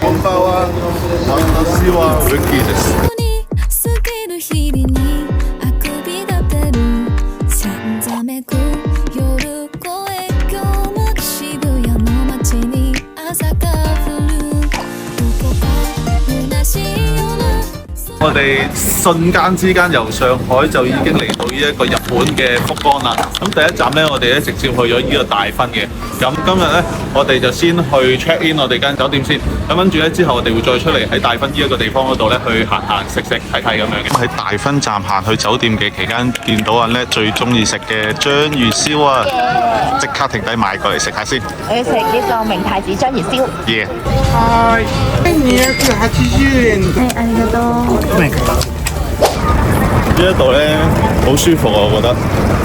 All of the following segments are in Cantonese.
こんばんは。私は Ricky です。過ぎる日々にあくび立てるさんざめく夜声今日も渋谷の街に朝が降るどこか虚しい夜我哋瞬間之間由上海就已經嚟到呢一個日本嘅福岡啦。咁第一站呢，我哋咧直接去咗呢個大分嘅。咁今日呢，我哋就先去 check in 我哋間酒店先。咁跟住呢，之後我哋會再出嚟喺大分呢一個地方嗰度呢，去行行食食睇睇咁樣嘅。喺大分站行去酒店嘅期間，見到阿叻最中意食嘅章魚燒啊！即刻停低買過嚟食下先。我要食呢個明太子章魚燒。耶！はい。280円。係，ありがとう。呢一度咧好舒服啊，我覺得，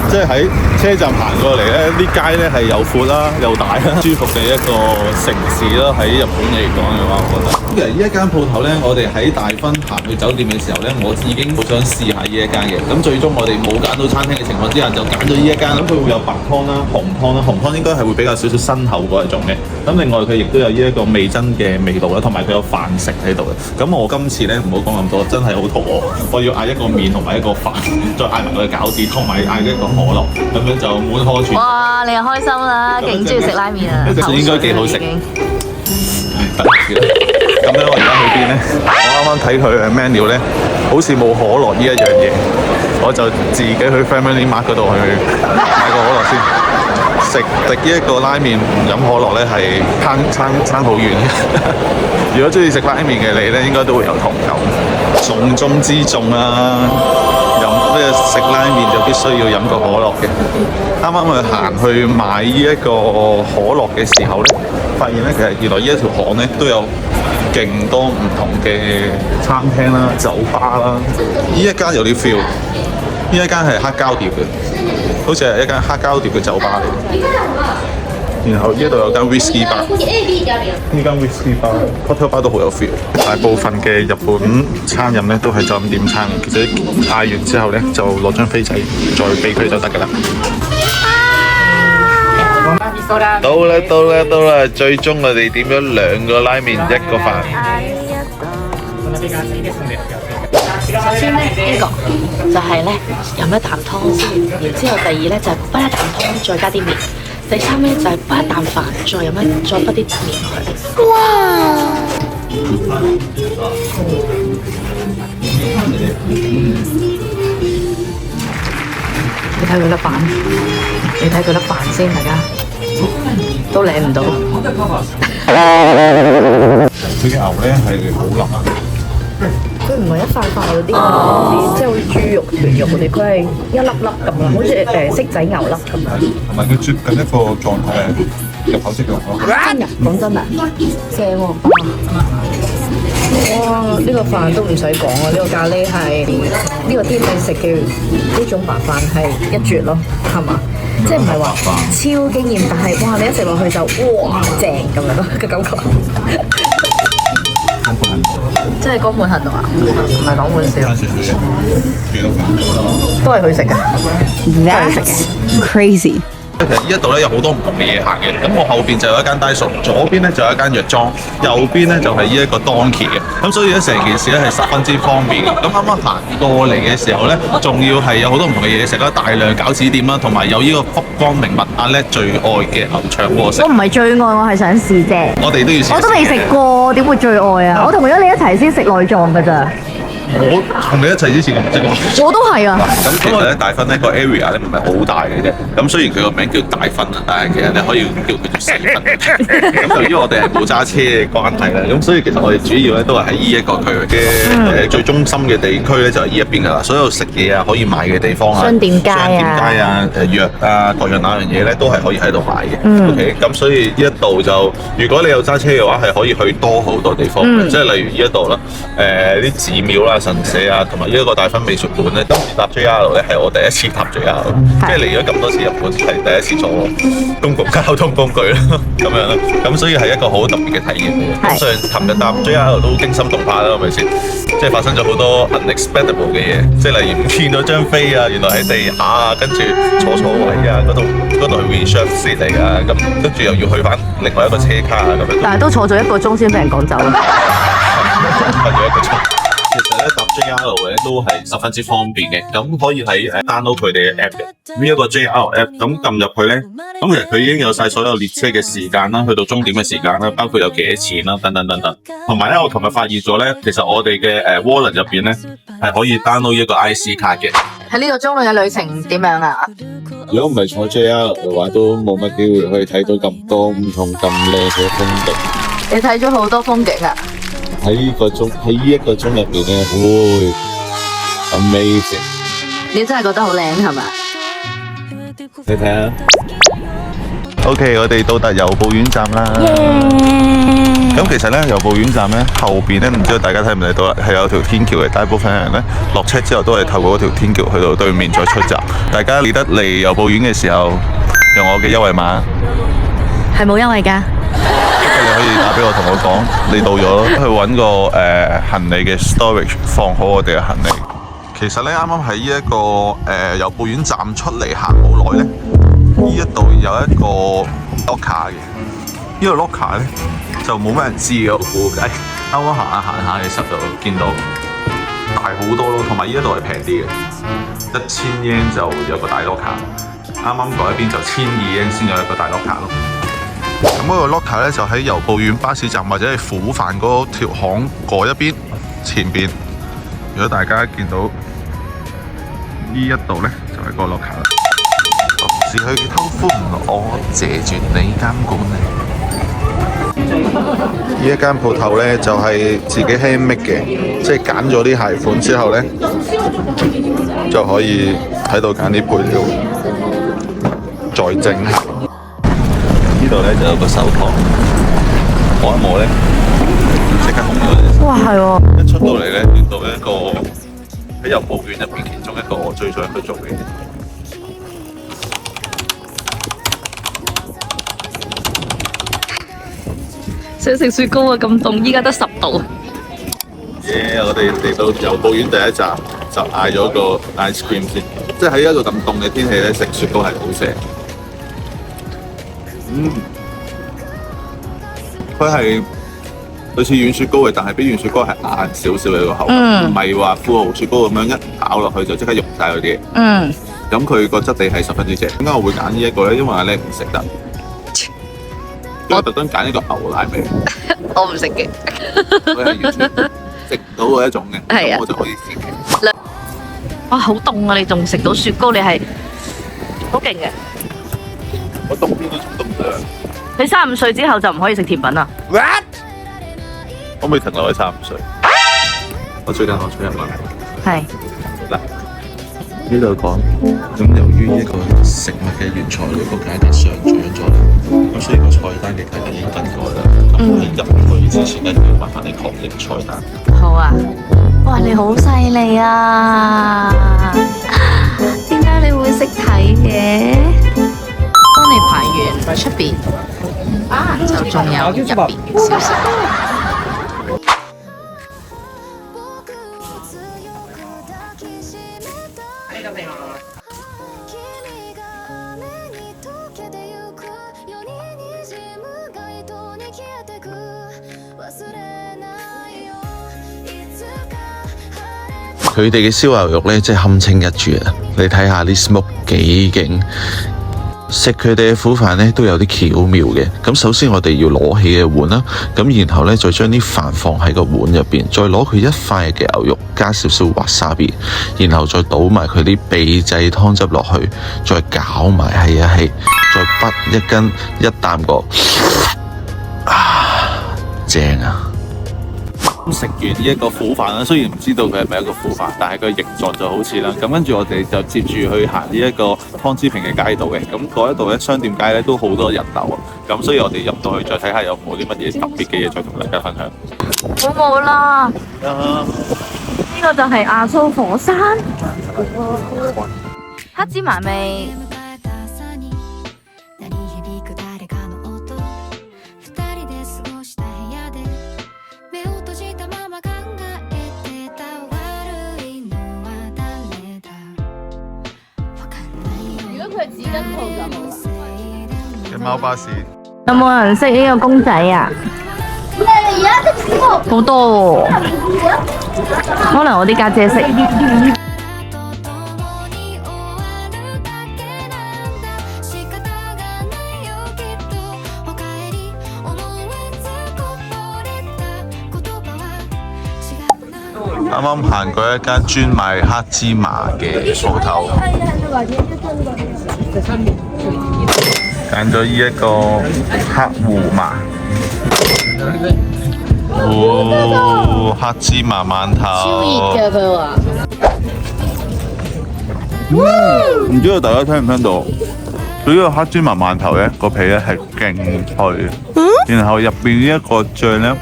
即係喺車站行過嚟咧，啲街咧係又闊啦又大啦，舒服嘅一個城市啦。喺日本嚟講嘅話，我覺得。其實呢一間鋪頭咧，我哋喺大分行去酒店嘅時候咧，我已經好想試下呢一間嘅。咁最終我哋冇揀到餐廳嘅情況之下，就揀咗呢一間。咁佢會有白湯啦、紅湯啦，紅湯應該係會比較少少辛口嗰一種嘅。咁另外佢亦都有呢一個味噌嘅味道啦，同埋佢有飯食喺度嘅。咁我今次咧唔好講咁多，真係好肚餓，我要嗌一個麵同埋一個飯，再嗌埋個餃子，同埋嗌一個可樂，咁樣就滿漢全席。哇！你又開心啦，勁中意食拉麵啊！應該幾好食。咁咧，我而家去邊咧？我啱啱睇佢嘅 menu 咧，好似冇可樂呢一樣嘢，我就自己去 Family Mart 嗰度去買個可樂先。食呢一個拉麵唔飲可樂咧，係差好遠嘅。如果中意食拉麵嘅你咧，應該都會有同感。重中之重啊！食拉麵就必須要飲個可樂嘅。啱啱行去買呢一個可樂嘅時候咧，發現咧其實原來呢一條巷咧都有勁多唔同嘅餐廳啦、酒吧啦。呢一間有啲 feel， 呢一間係黑膠碟嘅，好似係一間黑膠碟嘅酒吧嚟。然後呢度有間 whisky bar， 呢間 whisky bar、cocktail bar 都好有 feel。大部分嘅日本餐飲咧都係就咁點餐，其實嗌完之後咧就攞張飛仔再俾佢就得㗎啦。到啦！最終我哋點咗2個拉麵1個飯。首先咧，呢個就係咧飲一啖湯先，然之後第二咧就係滗一啖湯再加啲麵。第三咧就係滗一啖飯，再滗啲麵落去。哇！你睇佢粒飯，你睇佢粒飯先，大家都領唔到。佢嘅牛咧係好腍啊！佢唔係一塊塊嗰啲，即係好似豬肉、豚肉嗰啲，佢係一粒粒咁啦，好似骰仔牛粒咁樣。同埋佢接近一個狀態係入口即溶咯。真㗎，講真啊，正喎！哇！呢個飯都唔使講啊，呢個咖喱係呢個天氣食嘅呢種白飯係一絕咯，係嘛？即係唔係話超驚豔，但係哇！你一食落去就哇正咁樣咯嘅感覺。真係江本行動啊！唔係講玩笑，都係佢食嘅，都係佢食嘅 ，crazy。其實呢一度咧有好多唔同嘅嘢行嘅，咁我後邊就有一間Daiso，左邊咧就有一間藥妝，右邊咧就係呢一個Donkey嘅，咁所以咧成件事咧係十分之方便嘅。咁啱啱行過嚟嘅時候咧，仲要係有好多唔同嘅嘢食啦，大量餃子店啦，同埋有呢個福光名物阿叻最愛嘅牛腸鍋食。我唔係最愛，我係想試啫。我哋都要試。我都未食過，點會最愛啊？我同咗你一齊先食內臟㗎咋。我同你一齊之前我唔識喎。我都係啊。咁其實咧大分呢個 area 咧唔係好大嘅啫。咁雖然佢個名叫大分啊，但係其實你可以叫佢做細分。咁由於我哋係冇揸車嘅關係啦，咁所以其實我哋主要咧都係喺呢一個區域嘅最中心嘅地區咧就係呢一邊㗎啦。所有食嘢啊可以買嘅地方啊，商店街啊、藥啊各樣那樣嘢咧都係可以喺度買嘅。OK， 咁所以呢一度就如果你有揸車嘅話係可以去多好多地方嘅，即係例如呢一度啦，啲寺廟啦。神社啊，同埋呢一個大分美術館咧，今次搭 JR 咧係我第一次搭 JR，即係嚟咗咁多次日本係第一次坐公共交通工具啦，咁樣啦，咁所以係一個好特別嘅體驗嚟嘅。咁琴日搭 JR 都驚心動魄啦，係咪先？即係發生咗好多 unexpected 嘅嘢，即係例如唔見咗張飛啊，原來喺地下啊，跟住坐位啊，嗰度係 reserve seat 嚟㗎，咁跟住又要去翻另外一個車卡啊，咁樣。但係都坐咗1個鐘先俾人趕走啦。瞓咗1個鐘。其實咧搭 JR 咧都係十分之方便嘅，咁可以喺download佢哋嘅 app 嘅呢一個 JR app，咁撳入去咧，咁其實佢已經有晒所有列車嘅時間啦，去到終點嘅時間啦，包括有幾多錢啦，等等等等。同埋咧，我琴日發現咗咧，其實我哋嘅wallet 入邊咧係可以 download 一個 IC 卡嘅。喺呢個鐘裏嘅旅程點樣啊？如果唔係坐 JR 嘅話，都冇乜機會可以睇到咁多唔同咁靚嘅風景。你睇咗好多風景啊！喺呢一個鐘入邊咧，會 amazing。你真係覺得好靚係咪？你睇下。OK， 我哋到達由布院站啦。咁其實咧，由布院站咧後邊咧，唔知道大家睇唔睇到啦，係有條天橋嘅。大部分人咧落車之後都係透過嗰條天橋去到對面再出閘。大家記得嚟由布院嘅時候，用我嘅優惠碼。係冇優惠㗎。你可以打俾我，同我講你到咗咯，去揾個行李嘅 storage 放好我哋嘅行李。其實咧，啱啱喺呢一個由布院站出嚟行冇耐咧，呢一度有一個 locker 嘅。呢個 locker 咧就冇乜人知嘅，我估計。啱啱行下嘅時候就見到大好多咯，同埋呢一度係平啲嘅，1000 yen 就有個大 locker。啱啱嗰一邊就1200 yen先有一個大 locker 咯。咁嗰個 locker 咧就喺由布院巴士站或者係釜飯嗰條巷嗰一邊前邊。如果大家見到呢一度咧，就係個 locker 啦。同時去偷歡，我謝絕你監管你。呢一間鋪頭咧就係自己 handmade 嘅，即係揀咗啲鞋款之後咧，就可以喺度揀啲配料，再整下。呢度咧就有個手套，摸一摸咧，即刻紅咗。哇，係喎！一出到嚟咧，見到一個喺由布院入邊其中一個我最想去做嘅嘢。想食雪糕啊！咁凍，依家得10度。我哋嚟到由布院第一站就嗌咗個 ice cream 先，即係喺一個咁凍嘅天氣咧，食雪糕係好正。佢係類似軟雪糕嘅，但係比軟雪糕係硬少少嘅個口感，唔係話富豪雪糕咁樣一咬落去就即刻溶晒嗰啲嘢。咁佢個質地係十分之正。點解我會揀呢一個咧？因為咧唔食得，我特登揀呢個牛奶味。我唔食嘅。佢係完全食唔到嗰一種嘅，係啊，我就可以試。哇，好凍啊！你仲食到雪糕，你係好勁嘅。我冬天都仲凍唔涼。你35歲之後就唔可以食甜品啦。What？ 可唔可以停留喺35歲？我最近學咗日文。係。嗱，呢度講，咁由於呢個食物嘅原材料個價格上漲咗啦，咁所以個菜單嘅價格已經更改啦。咁你入去之前咧，要麻煩你確認菜單。好啊！哇，你好犀利啊！點解你會識睇嘅？當你排完出邊，就仲有入邊少少。佢哋嘅燒牛肉咧，真係堪稱一絕啊！你睇下啲 smoke 幾勁，食佢哋嘅苦飯咧都有啲巧妙嘅。咁首先我哋要攞起嘅碗啦，咁然後咧再將啲飯放喺個碗入邊，再攞佢一塊嘅牛肉，加少少 wasabi，然後再倒埋佢啲秘製湯汁落去，再攪埋係一係，再滗一羹一啖過，正啊！食完呢一個苦飯啦，雖然唔知道佢係咪一個苦飯，但係佢形狀就好似啦。咁跟住我哋就接住去行呢一個湯之平嘅街道嘅。咁嗰一度咧商店街咧都好多人流啊。咁所以我哋入到去再睇下有冇啲乜嘢特別嘅嘢再同大家分享。好冇啦！呢個就係亞蘇火山，黑芝麻味。迎えた朝に鳴り響く誰かの音二人で過ごした部屋で目を閉じたまま考えてた悪いのは誰だわかんないよ如果佢係紙巾鋪就好啦。嘅貓巴士。有冇人識呢個公仔啊？好多喎，可能我啲家姐識。と共に終わるだけなんだ仕方がないよきっとおかえり思わずこぼれた言葉は違うな啱啱行過一間專賣黑芝麻嘅鋪頭，揀咗呢一個黑胡麻。黑芝麻饅頭。超熱嘅佢話。唔知道大家聽唔聽到？佢呢個黑芝麻饅頭咧，個皮咧係勁脆，然後入邊呢一個醬咧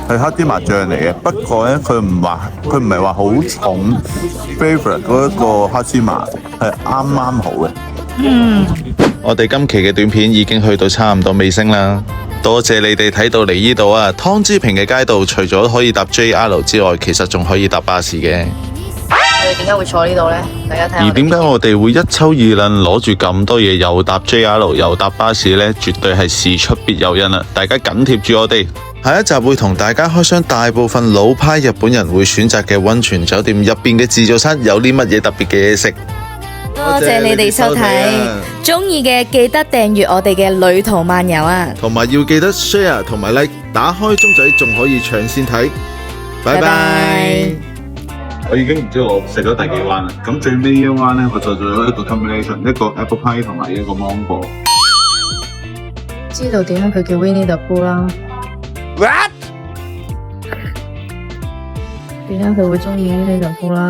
係黑芝麻醬嚟嘅。不過咧，佢唔係話好重 favourite 嗰一個黑芝麻係啱啱好嘅。我哋今期嘅短片已經去到差唔多尾聲啦。多謝你哋睇到嚟呢度啊！湯之平嘅街道除咗可以搭 JR 之外，其實仲可以搭巴士嘅。我哋點解會坐呢度呢？大家睇下。而點解我哋會一抽二掕攞住咁多嘢，又搭 JR 又搭巴士呢？絕對係事出必有因啦！大家緊貼住我哋，下一集會同大家開箱大部分老派日本人會選擇嘅溫泉酒店入邊嘅自助餐有啲乜嘢特別嘅嘢食。多謝你哋收睇，中意嘅記得訂閱我哋嘅旅途漫遊啊！同埋要記得 share 同埋 like， 打開鐘仔仲可以搶先睇。拜拜。我已經唔知我食咗第幾彎啦，咁最尾一彎咧，我就做咗一個 combination， 一個 apple pie 同埋一個芒果。知道點解佢叫 Winnie the Pooh 啦？ What？ 點解佢會中意 Winnie the Pooh 啦？